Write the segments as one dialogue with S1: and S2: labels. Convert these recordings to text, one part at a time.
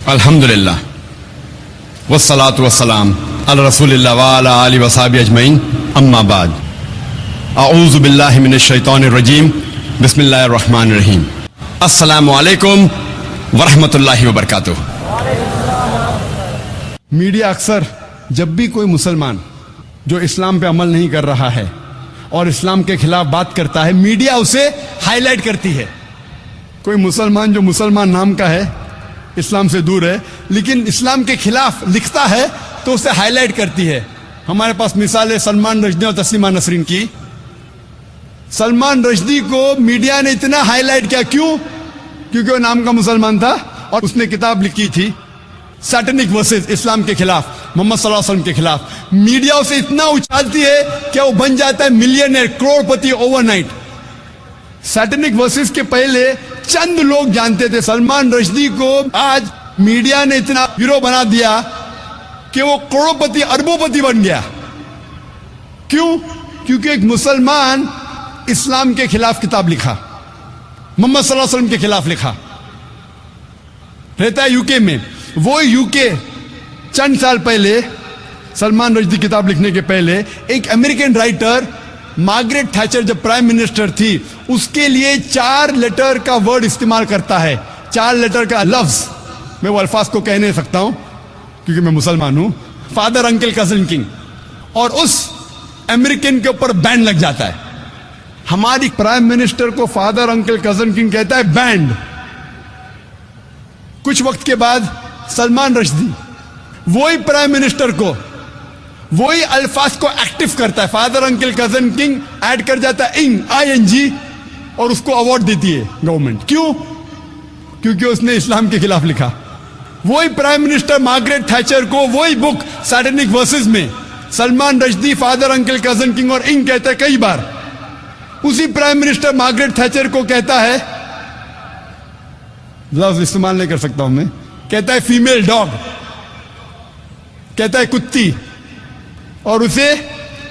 S1: الحمدللہ والصلاة والسلام علی رسول اللہ وعلی آلہ وصحبہ اجمعین، اما بعد، اعوذ باللہ من الشیطان الرجیم، بسم اللہ الرحمن الرحیم۔ السلام علیکم ورحمۃ اللہ وبرکاتہ۔
S2: میڈیا اکثر جب بھی کوئی مسلمان جو اسلام پہ عمل نہیں کر رہا ہے اور اسلام کے خلاف بات کرتا ہے، میڈیا اسے ہائی لائٹ کرتی ہے۔ کوئی مسلمان جو مسلمان نام کا ہے، اسلام سے دور ہے، لیکن اسلام کے خلاف لکھتا ہے تو اسے ہائی لائٹ کرتی ہے۔ ہمارے پاس مثال ہے سلمان رشدی اور تسلیمہ نسرین کی۔ سلمان رشدی کو میڈیا نے اتنا ہائی لائٹ کیا، کیوں؟ کیونکہ وہ نام کا مسلمان تھا اور اس نے کتاب لکھی تھی سیٹنک ورسز، اسلام کے خلاف، محمد صلی اللہ علیہ وسلم کے خلاف۔ میڈیا اسے اتنا اچھالتی ہے کہ وہ بن جاتا ہے ملینئر، کروڑ پتی اوور نائٹ۔ سیٹنک ورسز کے پہلے چند لوگ جانتے تھے، سلمان رشدی کو آج میڈیا نے اتنا ہیرو بنا دیا کہ وہ کروڑ پتی اربوں پتی بن گیا۔ کیوں؟ کیونکہ ایک مسلمان اسلام کے خلاف کتاب لکھا، محمد صلی اللہ علیہ وسلم کے خلاف لکھا، رہتا ہے یو کے میں۔ وہ یو کے چند سال پہلے، سلمان رشدی کتاب لکھنے کے پہلے، ایک امریکن رائٹر مارگریٹ تھیچر جب پرائم منسٹر تھی، اس کے لیے 4 لیٹر کا ورڈ استعمال کرتا ہے، 4 لیٹر کا لفظ۔ میں وہ الفاظ کو کہہ نہیں سکتا ہوں کیونکہ میں مسلمان ہوں۔ فادر، انکل، کزن، کنگ، اور اس امریکن کے اوپر بین لگ جاتا ہے۔ ہماری پرائم منسٹر کو فادر، انکل، کزن، کنگ کہتا ہے، بینڈ۔ کچھ وقت کے بعد سلمان رشدی وہی پرائم منسٹر کو وہی الفاظ کو ایکٹیو کرتا ہے، father, uncle, cousin, king add کر جاتا ہے ING، اور اس کو ایوارڈ دیتی ہے گورنمنٹ۔ کیوں؟ کیونکہ اس نے اسلام کے خلاف لکھا۔ وہی پرائم منسٹر مارگریٹ تھیچر کو وہی بک سیٹنک ورسز میں Salman Rushdie father, uncle, cousin, king اور کہتا ہے کئی بار۔ اسی پرائم منسٹر مارگریٹ تھیچر کو کہتا ہے، لفظ استعمال نہیں کر سکتا ہوں میں، کہتا ہے فیمیل ڈاگ، کہتا ہے کتی، اور اسے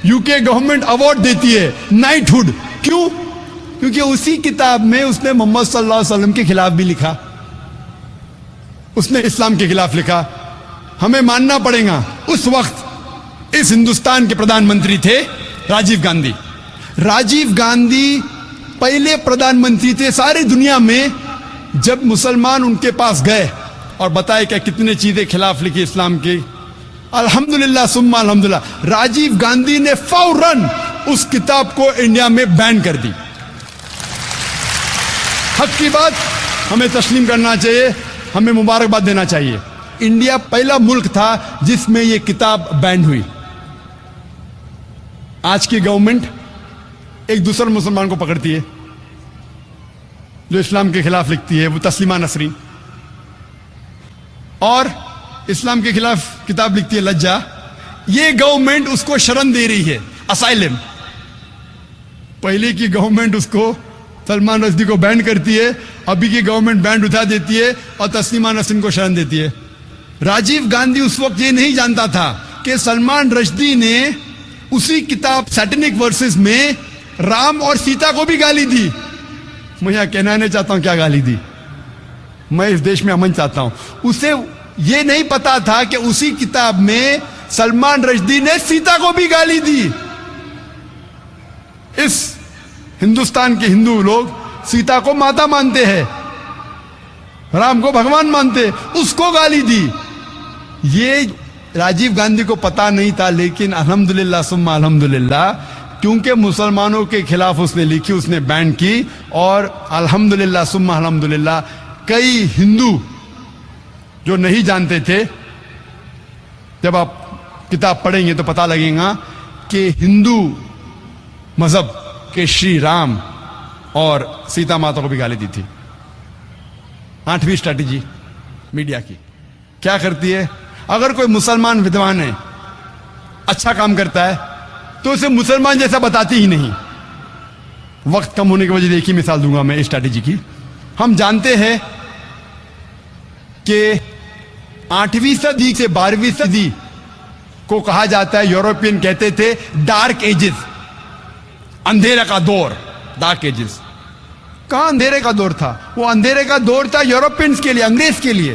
S2: یو کے گورنمنٹ ایوارڈ دیتی ہے نائٹ ہوڈ۔ کیوں؟ کیونکہ اسی کتاب میں اس نے محمد صلی اللہ علیہ وسلم کے خلاف بھی لکھا، اس نے اسلام کے خلاف لکھا۔ ہمیں ماننا پڑے گا، اس وقت اس ہندوستان کے پردھان منتری تھے راجیو گاندھی۔ راجیو گاندھی پہلے پردھان منتری تھے ساری دنیا میں جب مسلمان ان کے پاس گئے اور بتائے کہ کتنے چیزیں خلاف لکھی اسلام کی۔ الحمدللہ ثم الحمدللہ، راجیو گاندھی نے فوراً اس کتاب کو انڈیا میں بین کر دی۔ حق کی بات ہمیں تسلیم کرنا چاہیے، ہمیں مبارکباد دینا چاہیے۔ انڈیا پہلا ملک تھا جس میں یہ کتاب بین ہوئی۔ آج کی گورنمنٹ ایک دوسرے مسلمان کو پکڑتی ہے جو اسلام کے خلاف لکھتی ہے، وہ تسلیمہ نسرین، اور اسلام کے خلاف کتاب لکھتی ہے لجا۔ یہ گورنمنٹ اس کو شرن دے رہی ہے، اسائلم۔ پہلے کی گورنمنٹ اس کو، سلمان رشدی کو بینڈ کرتی ہے، ابھی کی گورنمنٹ بینڈ اٹھا دیتی ہے اور تسلیمہ نسرین کو شرن دیتی ہے۔ راجیو گاندھی اس وقت یہ نہیں جانتا تھا کہ سلمان رشدی نے اسی کتاب سیٹنک ورسز میں رام اور سیتا کو بھی گالی دی۔ میں یہاں کہنا نہیں چاہتا ہوں کیا گالی دی، میں اس دیش میں امن چاہتا ہوں۔ اسے یہ نہیں پتا تھا کہ اسی کتاب میں سلمان رشدی نے سیتا کو بھی گالی دی۔ اس ہندوستان کے ہندو لوگ سیتا کو ماتا مانتے ہیں، رام کو بھگوان مانتے، اس کو گالی دی۔ یہ راجیو گاندھی کو پتا نہیں تھا، لیکن الحمدللہ ثم الحمدللہ، کیونکہ مسلمانوں کے خلاف اس نے لکھی، اس نے بین کی، اور الحمدللہ ثم الحمدللہ کئی ہندو جو نہیں جانتے تھے، جب آپ کتاب پڑھیں گے تو پتہ لگے گا کہ ہندو مذہب کے شری رام اور سیتا ماتا کو بھی گالی دی تھی۔ 8ویں اسٹریٹجی میڈیا کی کیا کرتی ہے؟ اگر کوئی مسلمان ودوان ہے، اچھا کام کرتا ہے، تو اسے مسلمان جیسا بتاتی ہی نہیں۔ وقت کم ہونے کی وجہ سے ایک ہی مثال دوں گا میں اسٹریٹجی کی۔ ہم جانتے ہیں کہ 8ویں صدی سے 12ویں صدی کو کہا جاتا ہے، یورپین کہتے تھے ڈارک ایجز، اندھیرے کا دور، ڈارک ایجز۔ کہاں اندھیرے کا دور تھا؟ وہ اندھیرے کا دور تھا یورپینز کے لیے، انگریز کے لیے۔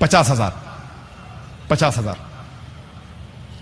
S2: 50,000। 50,000।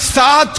S2: 7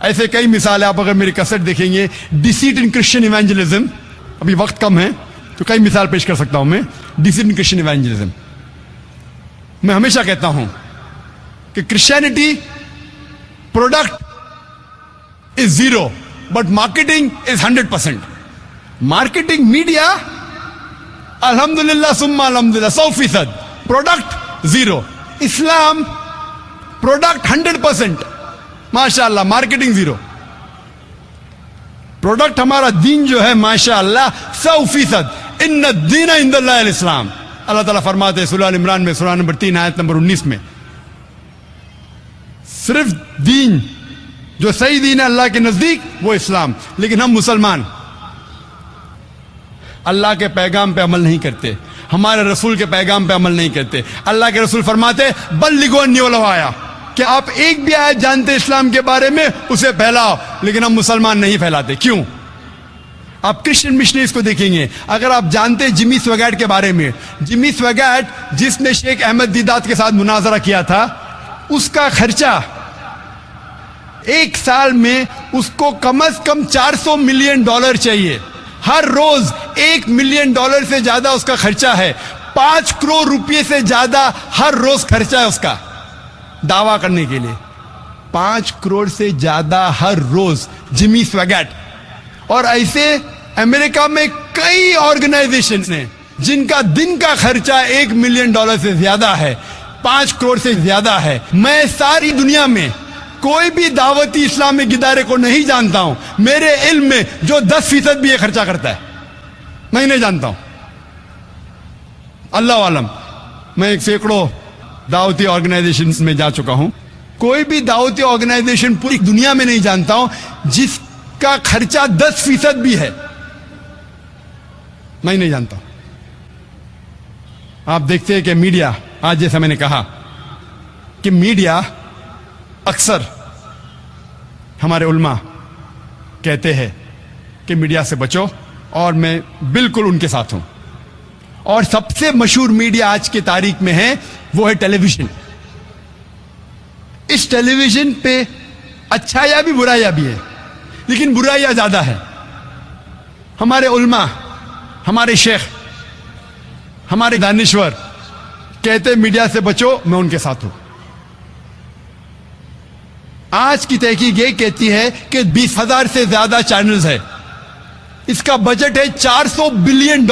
S2: ایسے کئی مثال ہے. آپ اگر میری کیسٹ دیکھیں گے ڈیسیٹ ان کرسچن ایونجلزم, ابھی وقت کم ہے تو کئی مثال پیش کر سکتا ہوں میں. ڈیسیٹ ان کرسچن ایونجلزم, میں ہمیشہ کہتا ہوں کہ Christianity product is zero but marketing is 100%. Marketing media الحمدللہ ثم الحمدللہ 100%, پروڈکٹ زیرو. اسلام پروڈکٹ 100%, ماشاء اللہ, مارکیٹنگ زیرو. پروڈکٹ ہمارا دین جو ہے ماشاء اللہ 100%. ان الدین عند اللہ الاسلام. اللہ تعالیٰ فرماتے ہیں سورہ عمران میں سورہ نمبر 3 آیت نمبر 19 میں, صرف دین جو صحیح دین ہے اللہ کے نزدیک وہ اسلام. لیکن ہم مسلمان اللہ کے پیغام پہ عمل نہیں کرتے, ہمارے رسول کے پیغام پہ عمل نہیں کرتے. اللہ کے رسول فرماتے بلغوا انی ولو آیا, کہ آپ ایک بھی آیت جانتے اسلام کے بارے میں اسے پھیلاؤ. لیکن ہم مسلمان نہیں پھیلاتے. کیوں؟ آپ کرسچن مشنریز کو دیکھیں گے, اگر آپ جانتے جمی سویگیٹ کے بارے میں, جمی سویگیٹ جس نے شیخ احمد دیدات کے ساتھ مناظرہ کیا تھا, اس کا خرچہ ایک سال میں اس کو کم از کم $400 ملین چاہیے. ہر روز $1 ملین سے زیادہ اس کا خرچہ ہے. 5 کروڑ روپے سے زیادہ ہر روز خرچہ ہے اس کا دعویٰ کرنے کے لیے. 5 کروڑ سے زیادہ ہر روز جمی سویگیٹ. اور ایسے امریکہ میں کئی آرگنائزیشن ہیں جن کا دن کا خرچہ $1 ملین سے زیادہ ہے, 5 کروڑ سے زیادہ ہے. میں ساری دنیا میں کوئی بھی دعوتی اسلامک ادارے کو نہیں جانتا ہوں میرے علم میں جو 10% بھی یہ خرچہ کرتا ہے. میں نہیں جانتا ہوں, اللہ عالم. میں ایک سینکڑوں دعوتی آرگنائزیشن میں جا چکا ہوں, کوئی بھی دعوتی آرگنائزیشن پوری دنیا میں نہیں جانتا ہوں جس کا خرچہ 10% بھی ہے. میں نہیں جانتا ہوں. آپ دیکھتے ہیں کہ میڈیا, آج جیسا میں نے کہا کہ میڈیا اکثر ہمارے علماء کہتے ہیں کہ میڈیا سے بچو, اور میں بالکل ان کے ساتھ ہوں. اور سب سے مشہور میڈیا آج کی تاریخ میں ہے وہ ہے ٹیلی ویژن. اس ٹیلی ویژن پہ اچھایا بھی برایا بھی ہے, لیکن برائیاں زیادہ ہے. ہمارے علماء, ہمارے شیخ, ہمارے دانشور کہتے میڈیا سے بچو, میں ان کے ساتھ ہوں. آج کی تحقیق یہ کہتی ہے کہ 20,000 سے زیادہ چینلز ہے, اس کا بجٹ ہے $400 بلین.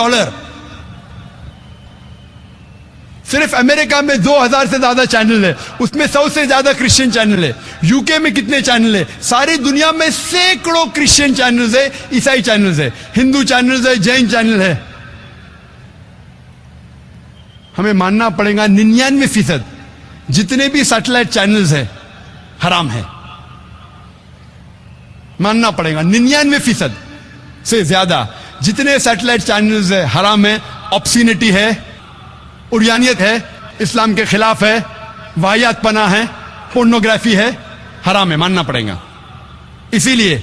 S2: صرف امریکہ میں 2,000 سے زیادہ چینل ہے, اس میں 100 سے زیادہ کرسچن چینل ہے. یو کے میں کتنے چینل ہے؟ ساری دنیا میں سینکڑوں کرسچن چینلز ہے, عیسائی چینلز ہے, ہندو چینلز ہے, جین چینل ہے. ہمیں ماننا پڑے گا 99% جتنے بھی سیٹلائٹ چینلز ہیں حرام ہے. ماننا پڑے گا 99% سے زیادہ جتنے سیٹلائٹ چینلز ہیں حرام ہے. آبسینٹی ہے, اریانیت ہے, اسلام کے خلاف ہے, واہیات پناہ ہے, پورنوگرافی ہے, حرام ہے, ماننا پڑے گا. اسی لیے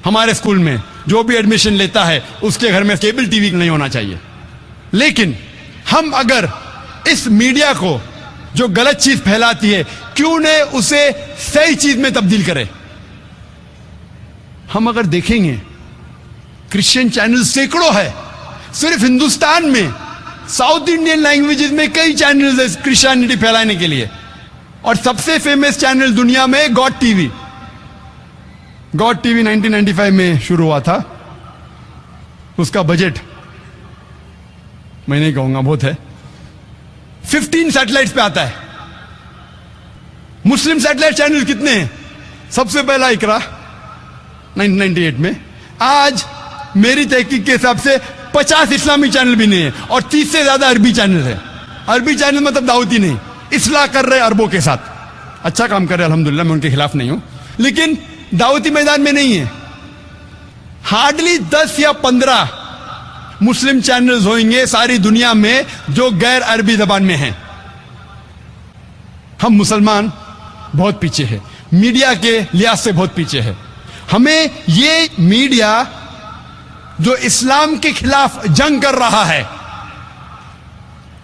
S2: ہمارے اسکول میں جو بھی ایڈمیشن لیتا ہے اس کے گھر میں کیبل ٹی وی نہیں ہونا چاہیے. لیکن ہم اگر اس میڈیا کو جو غلط چیز پھیلاتی ہے کیوں نہ اسے صحیح چیز میں تبدیل کرے. ہم اگر دیکھیں گے کرسچن چینل سینکڑوں ہے, صرف ہندوستان میں ساؤتھ انڈین لینگویجز میں کئی چینلز ہیں کرسچینٹی پھیلانے کے لیے. اور سب سے فیمس چینل دنیا میں God T V. God T V 1995 میں شروع ہوا تھا. اس کا بجٹ میں نہیں کہوں گا, بہت ہے. 15 سیٹلائٹس پہ آتا ہے. مسلم سیٹلائٹ چینل کتنے ہیں؟ سب سے پہلا اقرا 1998 میں. آج میری تحقیق کے حساب سے 50 اسلامی چینل بھی نہیں ہے, اور 30 سے زیادہ عربی چینل ہے. عربی چینل مطلب دعوتی نہیں, اصلاح کر رہے عربوں کے ساتھ, اچھا کام کر رہے الحمدللہ, میں ان کے خلاف نہیں ہوں, لیکن دعوتی میدان میں نہیں ہے. ہارڈلی 10 یا 15 مسلم چینلز ہوئیں گے ساری دنیا میں جو غیر عربی زبان میں ہیں. ہم مسلمان بہت پیچھے ہیں, میڈیا کے لحاظ سے بہت پیچھے ہے. ہمیں یہ میڈیا جو اسلام کے خلاف جنگ کر رہا ہے,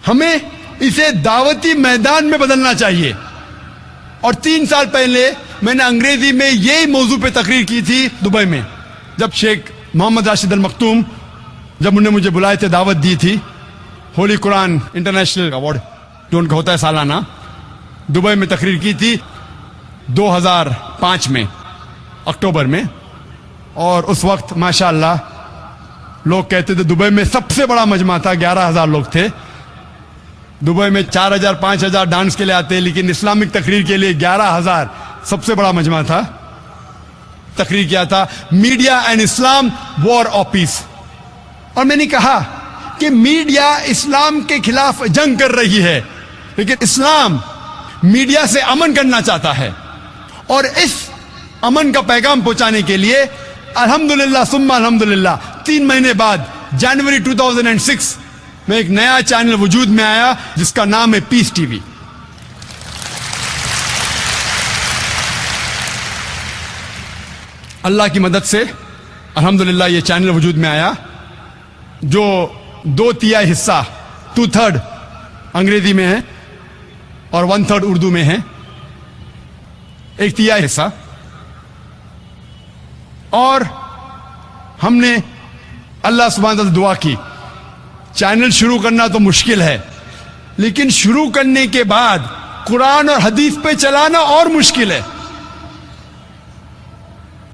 S2: ہمیں اسے دعوتی میدان میں بدلنا چاہیے. اور 3 سال پہلے میں نے انگریزی میں یہی موضوع پہ تقریر کی تھی دبئی میں، جب شیخ محمد راشد المختوم جب انہوں نے مجھے بلائے تھے، دعوت دی تھی ہولی قرآن انٹرنیشنل ایوارڈ جو ان کا ہوتا ہے سالانہ، دبئی میں تقریر کی تھی 2005 میں اکتوبر میں. اور اس وقت ماشاءاللہ لوگ کہتے تھے دبئی میں سب سے بڑا مجمع تھا، 11,000 لوگ تھے. دبئی میں 4,000 5,000 ڈانس کے لیے آتے، لیکن اسلامک تقریر کے لیے 11,000 سب سے بڑا مجمع تھا. تقریر کیا تھا media and Islam war of peace. اور میں نے کہا کہ میڈیا اسلام کے خلاف جنگ کر رہی ہے، لیکن اسلام میڈیا سے امن کرنا چاہتا ہے. اور اس امن کا پیغام پہنچانے کے لیے الحمدللہ ثم الحمدللہ 3 مہینے بعد جنوری 2006 میں ایک نیا چینل وجود میں آیا جس کا نام ہے پیس ٹی وی. اللہ کی مدد سے الحمدللہ یہ چینل وجود میں آیا جو 2/3 حصہ 2/3 انگریزی میں ہے اور 1/3 اردو میں ہے، 1/3 حصہ. اور ہم نے اللہ سبحانہ تعالیٰ سے دعا کی، چینل شروع کرنا تو مشکل ہے، لیکن شروع کرنے کے بعد قرآن اور حدیث پہ چلانا اور مشکل ہے.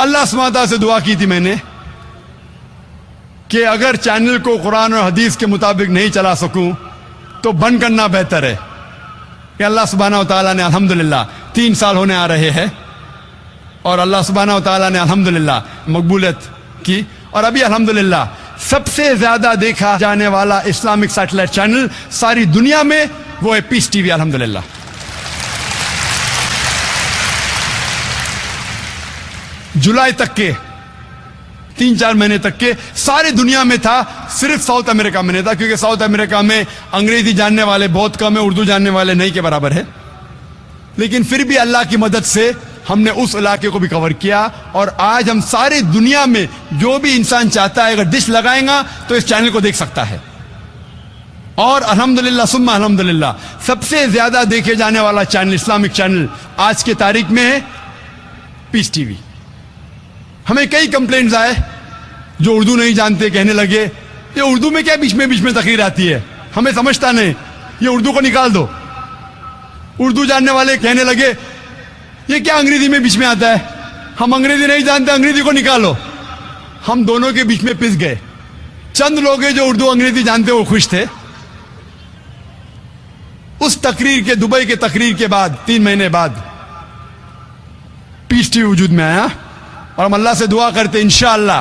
S2: اللہ سبحانہ تعالیٰ سے دعا کی تھی میں نے کہ اگر چینل کو قرآن اور حدیث کے مطابق نہیں چلا سکوں تو بند کرنا بہتر ہے. کہ اللہ سبحانہ وتعالیٰ نے الحمدللہ 3 سال ہونے آ رہے ہیں اور اللہ سبحانہ وتعالیٰ نے الحمدللہ مقبولیت کی. اور ابھی الحمدللہ سب سے زیادہ دیکھا جانے والا اسلامک سیٹلائٹ چینل ساری دنیا میں وہ ہے پیس ٹی وی الحمدللہ. جولائی تک کے 3-4 مہینے تک کے ساری دنیا میں تھا، صرف ساؤتھ امریکہ میں نہیں تھا، کیونکہ ساؤتھ امریکہ میں انگریزی جاننے والے بہت کم ہیں، اردو جاننے والے نہیں کے برابر ہے. لیکن پھر بھی اللہ کی مدد سے ہم نے اس علاقے کو بھی کور کیا. اور آج ہم ساری دنیا میں جو بھی انسان چاہتا ہے اگر ڈش لگائیں گا تو اس چینل کو دیکھ سکتا ہے. اور الحمدللہ ثم الحمدللہ سب سے زیادہ دیکھے جانے والا چینل اسلامک چینل آج کے تاریخ میں ہے پیس ٹی وی. ہمیں کئی کمپلینٹس آئے جو اردو نہیں جانتے، کہنے لگے یہ اردو میں کیا بیچ میں تقریر آتی ہے، ہمیں سمجھتا نہیں، یہ اردو کو نکال دو. اردو جاننے والے کہنے لگے یہ کیا انگریزی میں بیچ میں آتا ہے، ہم انگریزی نہیں جانتے، انگریزی کو نکالو. ہم دونوں کے بیچ میں پس گئے. چند لوگ ہیں جو اردو انگریزی جانتے وہ خوش تھے. اس تقریر کے دبئی کے تقریر کے بعد 3 مہینے بعد پیس ٹی وی وجود میں آیا. اور ہم اللہ سے دعا کرتے انشاءاللہ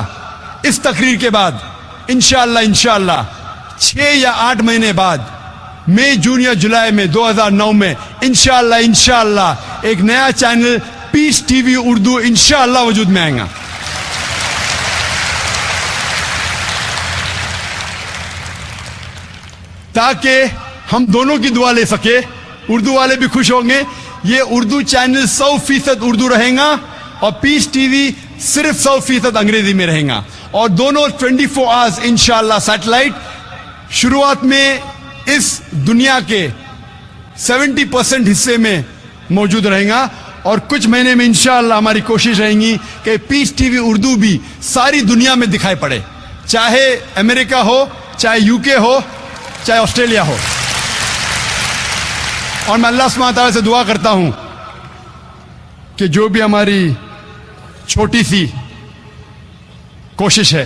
S2: اس تقریر کے بعد انشاءاللہ 6 یا 8 مہینے بعد مئی جون یا جولائی میں 2009 میں انشاءاللہ ایک نیا چینل پیس ٹی وی اردو انشاءاللہ وجود میں آئے گا. تاکہ ہم دونوں کی دعا لے سکے. اردو والے بھی خوش ہوں گے. یہ اردو چینل 100% اردو رہے گا اور پیس ٹی وی صرف 100% انگریزی میں رہے گا. اور دونوں 24 آورز انشاءاللہ سیٹلائٹ شروعات میں اس دنیا کے 70% حصے میں موجود رہے گا. اور کچھ مہینے میں انشاءاللہ ہماری کوشش رہیں گی کہ پیس ٹی وی اردو بھی ساری دنیا میں دکھائی پڑے، چاہے امریکہ ہو، چاہے یو کے ہو، چاہے آسٹریلیا ہو. اور میں اللہ سبحانہ تعالیٰ سے دعا کرتا ہوں کہ جو بھی ہماری چھوٹی سی کوشش ہے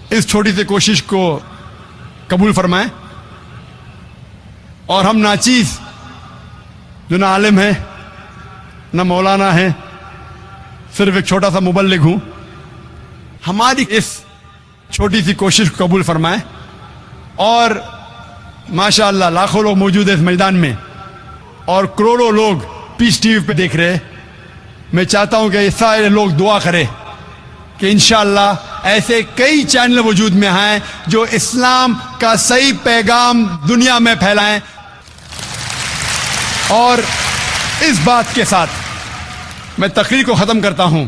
S2: اس چھوٹی سی کوشش کو قبول فرمائیں. اور ہم ناچیز جو نہ عالم ہے نہ مولانا ہے، صرف ایک چھوٹا سا مبلغ ہوں، ہماری اس چھوٹی سی کوشش کو قبول فرمائیں. اور ماشاءاللہ لاکھوں لوگ موجود ہیں اس میدان میں اور کروڑوں لوگ پیس ٹی وی پہ دیکھ رہے. میں چاہتا ہوں کہ یہ سارے لوگ دعا کریں کہ انشاءاللہ ایسے کئی چینل وجود میں آئیں جو اسلام کا صحیح پیغام دنیا میں پھیلائیں. اور اس بات کے ساتھ میں تقریر کو ختم کرتا ہوں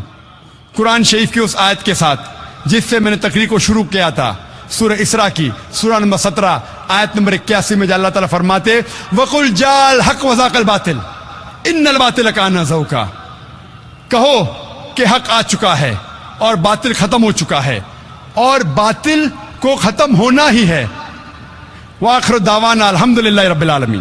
S2: قرآن شریف کی اس آیت کے ساتھ جس سے میں نے تقریر کو شروع کیا تھا، سورہ اسراء کی سورہ نمبر 17 آیت نمبر 81 میں جب اللہ تعالیٰ فرماتے وَقُلْ جَاءَ الْحَقُّ وَزَهَقَ الْبَاطِلُ ان الباطل کان زہوقا، کہو کہ حق آ چکا ہے اور باطل ختم ہو چکا ہے اور باطل کو ختم ہونا ہی ہے۔ وآخر دعوانا الحمدللہ رب العالمین۔